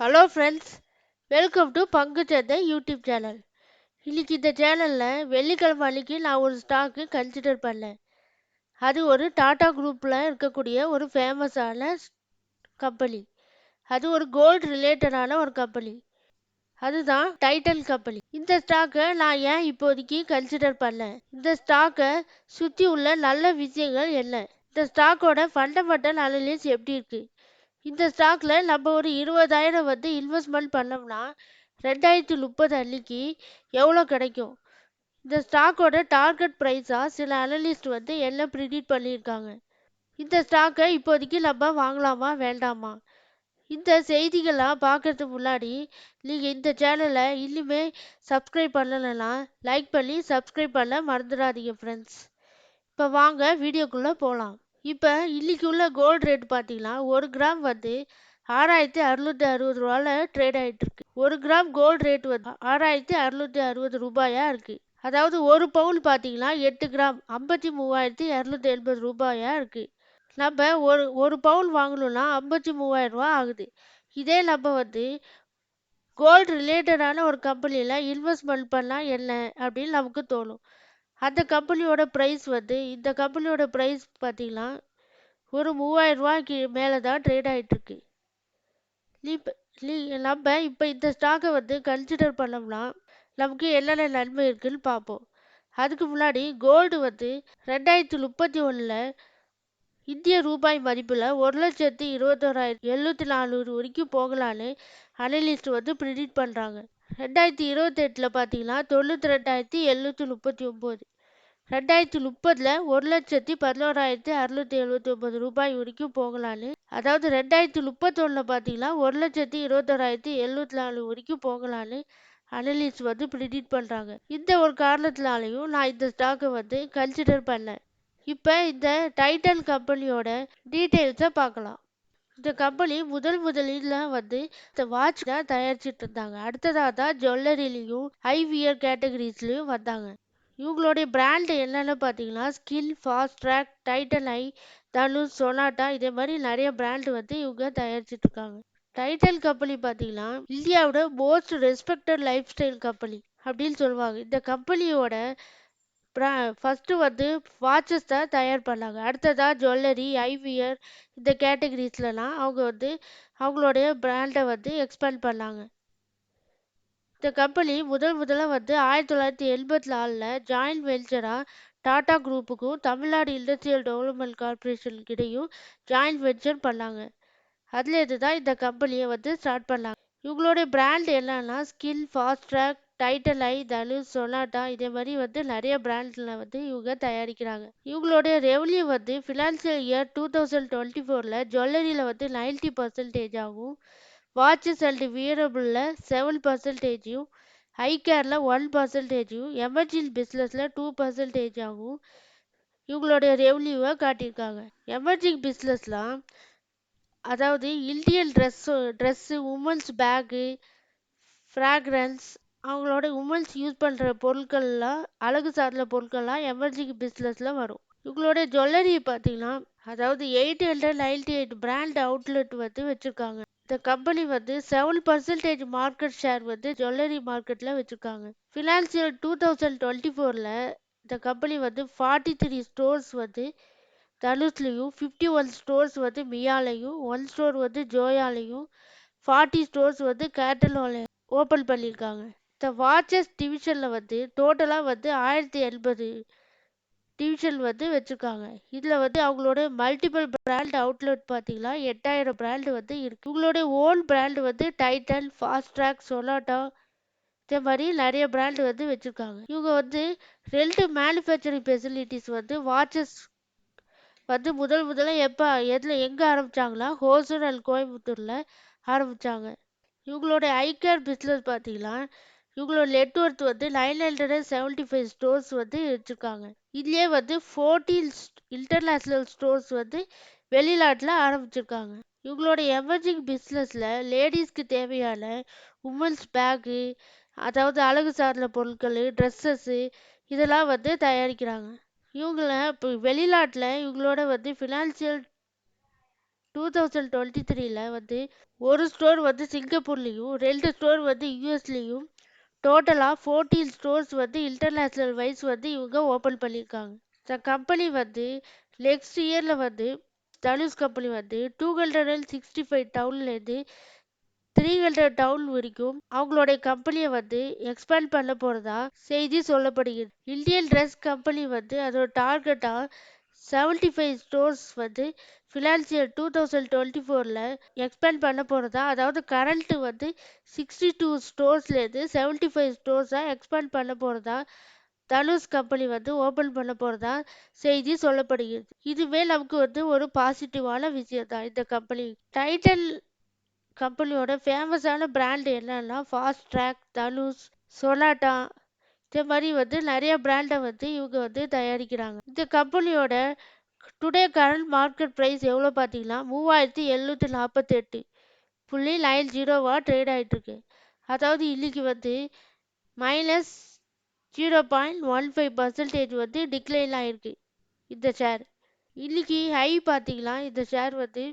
Hello friends, welcome to பங்குச்சந்தை YouTube channel. இன்னைக்கு இந்த சேனலில் வெள்ளிக்கிழமை அன்னைக்கு நான் ஒரு ஸ்டாக்கு கன்சிடர் பண்ணேன். அது ஒரு டாடா குரூப்பில் இருக்கக்கூடிய ஒரு ஃபேமஸான கம்பெனி. அது ஒரு கோல்டு ரிலேட்டடான ஒரு கம்பெனி. அதுதான் டைட்டன் கம்பெனி. இந்த ஸ்டாக்கை நான் ஏன் இப்போதைக்கு கன்சிடர் பண்ணேன், இந்த ஸ்டாக்கை சுற்றி உள்ள நல்ல விஷயங்கள் என்ன, இந்த ஸ்டாக்கோட ஃபண்டமெண்டல் அனலிஸ் எப்படி இருக்குது, இந்த ஸ்டாக்ல நம்ம ஒரு 20,000 இன்வெஸ்ட்மெண்ட் பண்ணோம்னா 2030 அன்னைக்கு எவ்வளோ கிடைக்கும், இந்த ஸ்டாக்கோட டார்கெட் ப்ரைஸா சில அனலிஸ்ட் என்ன ப்ரிடிக்ட் பண்ணியிருக்காங்க, இந்த ஸ்டாக்கை இப்போதைக்கு நம்ம வாங்கலாமா வேண்டாமா, இந்த செய்திகள்லாம் பார்க்கறதுக்கு முன்னாடி நீங்கள் இந்த சேனலை இன்னுமே சப்ஸ்கிரைப் பண்ணலைன்னா லைக் பண்ணி சப்ஸ்கிரைப் பண்ண மறந்துடாதீங்க ஃப்ரெண்ட்ஸ். இப்போ வாங்க வீடியோக்குள்ளே போகலாம். இப்போ இன்னைக்கு உள்ள கோல்டு ரேட் பார்த்தீங்கன்னா 1 கிராம் 6,660 ரூபாயில் ட்ரேட் ஆகிட்டு இருக்கு. 1 கிராம் கோல்டு ரேட் 6,660 ரூபாயா இருக்கு. அதாவது ஒரு பவுன் பார்த்தீங்கன்னா 8 கிராம் 53,280 ரூபாயா இருக்கு. நம்ம ஒரு பவுன் வாங்கணும்னா 53,000 ரூபா ஆகுது. இதே நம்ம கோல்டு ரிலேட்டடான ஒரு கம்பெனியில் இன்வெஸ்ட்மெண்ட் பண்ணால் என்ன அப்படின்னு நமக்கு தோணும். அந்த கம்பெனியோட ப்ரைஸ் இந்த கம்பெனியோட ப்ரைஸ் பார்த்தீங்கன்னா ஒரு 3,000 ரூபாய்க்கு மேலே தான் ட்ரேட் ஆகிட்டுருக்கு. நம்ம இப்போ இந்த ஸ்டாக்கை கன்சிடர் பண்ணோம்னா நமக்கு என்னென்ன நன்மை இருக்குன்னு பார்ப்போம். அதுக்கு முன்னாடி கோல்டு 2031 இந்திய ரூபாய் மதிப்பில் 1,21,740 வரைக்கும் போகலான்னு அனலிஸ்ட் ப்ரிடிக்ட் பண்ணுறாங்க. 2028 பார்த்தீங்கன்னா 92,739, 2030 1,11,679 ரூபாய் வரைக்கும் போகலான்னு, அதாவது 2031 பார்த்தீங்கன்னா 1,21,704 வரைக்கும் போகலான்னு அனலிஸ்ட் ப்ரிடிக்ட் பண்ணுறாங்க. இந்த ஒரு காரணத்தினாலையும் நான் இந்த ஸ்டாக்கை கன்சிடர் பண்ணேன். இப்போ இந்த டைட்டன் கம்பெனியோட டீட்டெயில்ஸை பார்க்கலாம். இந்த கம்பெனி முதலில் இந்த வாட்ச் தான் தயாரிச்சிட்டு இருந்தாங்க. அடுத்ததாக தான் ஜுவல்லரிலையும் ஐவியர் கேட்டகரிஸ்லையும் வந்தாங்க. இவங்களுடைய பிராண்ட் என்னென்னு பார்த்தீங்கன்னா ஸ்கில், ஃபாஸ்ட் ட்ராக், டைட்டன் ஐ, தனுஷ், சொனாட்டா, இதே மாதிரி நிறைய பிராண்ட் இவங்க தயாரிச்சிட்டு இருக்காங்க. டைட்டன் கம்பெனி பார்த்தீங்கன்னா இந்தியாவோட most respected life style company அப்படின்னு சொல்லுவாங்க. இந்த கம்பெனியோட ஃபஸ்ட்டு வாட்சஸ் தான் தயார் பண்ணாங்க. அடுத்ததாக ஜுவல்லரி, ஐவியர், இந்த கேட்டகரிஸ்லாம் அவங்க அவங்களுடைய பிராண்டை எக்ஸ்பேண்ட் பண்ணாங்க. இந்த கம்பெனி முதல்ல 1984 ஜாயின்ட் வெஞ்சராக டாடா குரூப்புக்கும் தமிழ்நாடு இண்டஸ்ட்ரியல் டெவலப்மெண்ட் கார்பரேஷனுக்கு இடையும் ஜாயின்ட் வெஞ்சர் பண்ணாங்க. அதுலேருந்து தான் இந்த கம்பெனியை ஸ்டார்ட் பண்ணாங்க. இவங்களுடைய பிராண்ட் என்னன்னா ஸ்கில், ஃபாஸ்ட் ட்ராக், டைட்டன் ஐ, தனுஷ், சொனாட்டா, இதே மாதிரி நிறைய பிராண்டில் இவங்க தயாரிக்கிறாங்க. இவங்களுடைய ரெவன்யூ ஃபினான்சியல் இயர் 2024 ஜுவல்லரியில் 90% ஆகும், வாட்சஸ் அண்ட் வியரபிளில் 7% ஐ கேரில் 1% எமர்ஜிங் பிஸ்னஸில் 2% ஆகும் இவங்களுடைய ரெவன்யூவை காட்டியிருக்காங்க. எமர்ஜிங் பிஸ்னஸ்லாம் அதாவது Indian dress, women's bag, fragrance, அவங்களோட உமன்ஸ் யூஸ் பண்ணுற பொருட்கள்லாம், அழகு சார்ந்த பொருட்கள்லாம் எமர்ஜிங் பிஸ்னஸில் வரும். இவங்களோட ஜுவல்லரி பார்த்தீங்கன்னா அதாவது 898 பிராண்ட் அவுட்லெட் வச்சுருக்காங்க. இந்த கம்பெனி 7% மார்க்கெட் ஷேர் ஜுவல்லரி மார்க்கெட்டில் வச்சுருக்காங்க. ஃபினான்சியல் 2024 இந்த கம்பெனி 43 ஸ்டோர்ஸ் தனுஷ்லையும், 51 ஸ்டோர்ஸ் மியாலையும், 1 ஸ்டோர் ஜோயாலையும், 40 ஸ்டோர்ஸ் கேட்டலோலையும் ஓப்பன் பண்ணியிருக்காங்க. இந்த வாட்சஸ் டிவிஷனில் டோட்டலாக 1080 டிவிஷன் வச்சுருக்காங்க. இதில் அவங்களோட மல்டிபிள் பிராண்ட் அவுட்லெட் பார்த்தீங்கன்னா 8000 பிராண்ட் இருக்கு. இவங்களோட own brand Titan, Fastrack, Sonata, இதே மாதிரி நிறைய பிராண்ட் வச்சுருக்காங்க. இவங்க 2 மேனுஃபேக்சரிங் ஃபெசிலிட்டிஸ் வாட்சஸ் முதல்ல எங்கே ஆரம்பித்தாங்கன்னா ஹோசூர் அண்ட் கோயம்புத்தூரில் ஆரம்பித்தாங்க. இவங்களோட ஐகேர் பிஸ்னஸ் பார்த்தீங்கன்னா இவங்களோட நெட்ஒர்த் 975 ஸ்டோர்ஸ் வச்சுருக்காங்க. இதுலேயே 14 இன்டர்நேஷ்னல் ஸ்டோர்ஸ் வெளிநாட்டில் ஆரம்பிச்சிருக்காங்க. இவங்களோட எமர்ஜிங் பிஸ்னஸில் லேடிஸ்க்கு தேவையான உமன்ஸ் பேக்கு, அதாவது அழகு சார்ந்த பொருட்கள், ட்ரெஸ்ஸஸ்ஸு, இதெல்லாம் தயாரிக்கிறாங்க. இவங்கள இப்போ வெளிநாட்டில் இவங்களோட ஃபினான்சியல் 2023ல வந்து ஒரு ஸ்டோர் வந்து சிங்கப்பூர்லேயும் 2 ஸ்டோர் வந்து யூஎஸ்லேயும் டோட்டலாக 14 ஸ்டோர்ஸ் வந்து இன்டர்நேஷ்னல் வைஸ் வந்து இவங்க ஓப்பன் பண்ணியிருக்காங்க. இந்த கம்பெனி வந்து நெக்ஸ்ட் இயரில் வந்து தனுஷ் கம்பெனி வந்து 265 டவுன்லேருந்து 300 டவுன் வரைக்கும் அவங்களுடைய கம்பெனியை வந்து எக்ஸ்பேண்ட் பண்ண போகிறதா செய்தி சொல்லப்படுகிறது. இந்தியன் ட்ரெஸ் கம்பெனி வந்து அதோட டார்கெட்டாக 75 ஸ்டோர்ஸ் வந்து ஃபினான்சியல் 2024ல் எக்ஸ்பேண்ட் பண்ண போகிறதா, அதாவது கரண்ட் வந்து 62 ஸ்டோர்ஸ்லேருந்து 75 ஸ்டோர்ஸாக எக்ஸ்பேண்ட் பண்ண போகிறதா தனுஷ் கம்பெனி வந்து ஓப்பன் பண்ண போகிறதா செய்தி சொல்லப்படுகிறது. இதுவே நமக்கு வந்து ஒரு பாசிட்டிவான விஷயம் தான். இந்த கம்பெனி டைட்டன் கம்பெனியோட ஃபேமஸான பிராண்ட் என்னன்னா ஃபாஸ்ட் ட்ராக், தனுஷ், சொனாட்டா, இந்த மாதிரி வந்து நிறைய பிராண்டை வந்து இவங்க வந்து தயாரிக்கிறாங்க. இந்த கம்பெனியோட டுடே கரண்ட் மார்க்கெட் ப்ரைஸ் எவ்வளோ பார்த்தீங்கன்னா 3748.90 ட்ரேட் ஆகிட்டு இருக்கு. அதாவது இன்னைக்கு வந்து -0.15% வந்து டிக்ளைன் ஆகிருக்கு இந்த ஷேர். இன்னைக்கு ஹை பார்த்தீங்கன்னா இந்த ஷேர் வந்து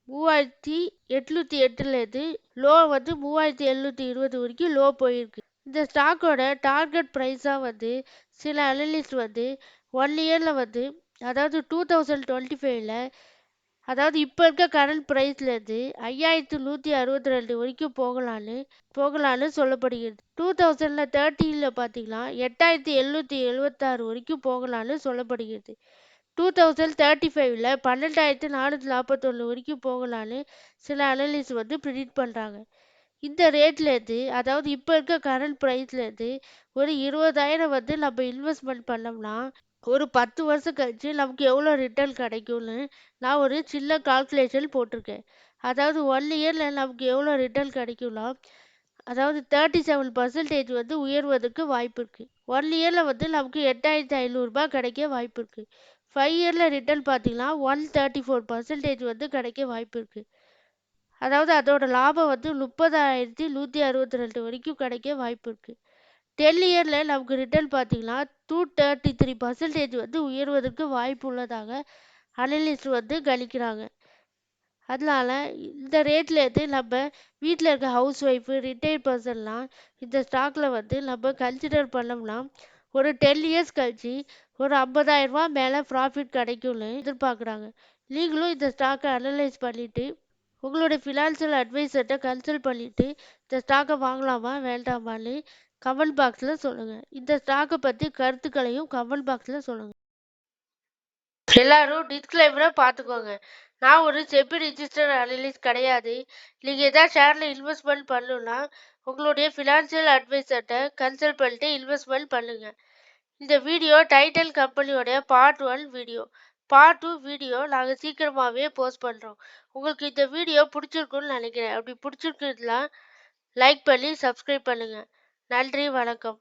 3808லேருந்து லோ வந்து 3720 வரைக்கும் லோ போயிருக்கு. இந்த ஸ்டாக்கோட டார்கெட் ப்ரைஸாக வந்து சில அனலிஸ்ட் வந்து 1 இயரில் வந்து அதாவது 2025ல் அதாவது இப்போ இருக்க கரண்ட் ப்ரைஸ்லேருந்து 5162 வரைக்கும் போகலான்னு சொல்லப்படுகிறது. 2013ல் பார்த்தீங்கன்னா 8776 வரைக்கும் போகலான்னு சொல்லப்படுகிறது. 2035ல் 12441 வரைக்கும் போகலான்னு சில அனலிஸ்ட் வந்து ப்ரிடிக்ட் பண்ணுறாங்க. இந்த ரேட்லேருந்து அதாவது இப்போ இருக்க கரண்ட் ப்ரைஸ்லேருந்து ஒரு 20,000 வந்து நம்ம இன்வெஸ்ட்மெண்ட் பண்ணோம்னா ஒரு 10 வருஷம் கழிச்சு நமக்கு எவ்வளோ ரிட்டர்ன் கிடைக்கும்னு நான் ஒரு சின்ன கால்குலேஷன் போட்டிருக்கேன். அதாவது 1 இயரில் நமக்கு எவ்வளோ ரிட்டர்ன் கிடைக்கும்னா அதாவது 37% வந்து உயர்வதற்கு வாய்ப்பு இருக்குது. 1 இயரில் வந்து நமக்கு 8500 கிடைக்க வாய்ப்பு இருக்குது. 5 இயரில் ரிட்டர்ன் பார்த்தீங்கன்னா 134% வந்து கிடைக்க வாய்ப்பு இருக்குது. அதாவது அதோட லாபம் வந்து 30,162 வரைக்கும் கிடைக்க வாய்ப்பு இருக்குது. 10 இயரில் நமக்கு ரிட்டர்ன் பார்த்தீங்கன்னா 233% வந்து உயர்வதற்கு வாய்ப்பு உள்ளதாக அனலிஸ்ட் வந்து கணிக்கிறாங்க. அதனால இந்த ரேட்லேருந்து நம்ம வீட்டில் இருக்க ஹவுஸ் ஒய்ஃபு, ரிட்டையர்ட் பர்சன்லாம் இந்த ஸ்டாக்கில் வந்து நம்ம கன்சிடர் பண்ணோம்னா ஒரு 10 இயர்ஸ் கழிச்சு ஒரு 50,000 மேலே ப்ராஃபிட் கிடைக்கும்னு எதிர்பார்க்குறாங்க. நீங்களும் இந்த ஸ்டாக்கை அனலைஸ் பண்ணிவிட்டு உங்களுடைய ஃபினான்ஷியல் அட்வைசர்கிட்ட கன்சல்ட் பண்ணிவிட்டு இந்த ஸ்டாக்கை வாங்கலாமா வேண்டாமான்னு கமெண்ட் பாக்ஸில் சொல்லுங்கள். இந்த ஸ்டாக்கை பற்றி கருத்துக்களையும் கமெண்ட் பாக்ஸில் சொல்லுங்கள். எல்லாரும் டிஸ்க்ளைமரை பார்த்துக்கோங்க. நான் ஒரு செபி ரிஜிஸ்டர் அனலிஸ்ட் கிடையாது. நீங்கள் எதாவது ஷேரில் இன்வெஸ்ட்மெண்ட் பண்ணணுன்னா உங்களுடைய ஃபினான்ஷியல் அட்வைசர்கிட்ட கன்சல்ட் பண்ணிட்டு இன்வெஸ்ட்மெண்ட் பண்ணுங்கள். இந்த வீடியோ டைட்டன் கம்பெனியோட பார்ட் 1 வீடியோ. பார்ட் 2 வீடியோ நாங்கள் சீக்கிரமாகவே போஸ்ட் பண்ணுறோம். உங்களுக்கு இந்த வீடியோ பிடிச்சிருக்குன்னு நினைக்கிறேன். அப்படி பிடிச்சிருக்குதுன்னா லைக் பண்ணி சப்ஸ்கிரைப் பண்ணுங்கள். நன்றி, வணக்கம்.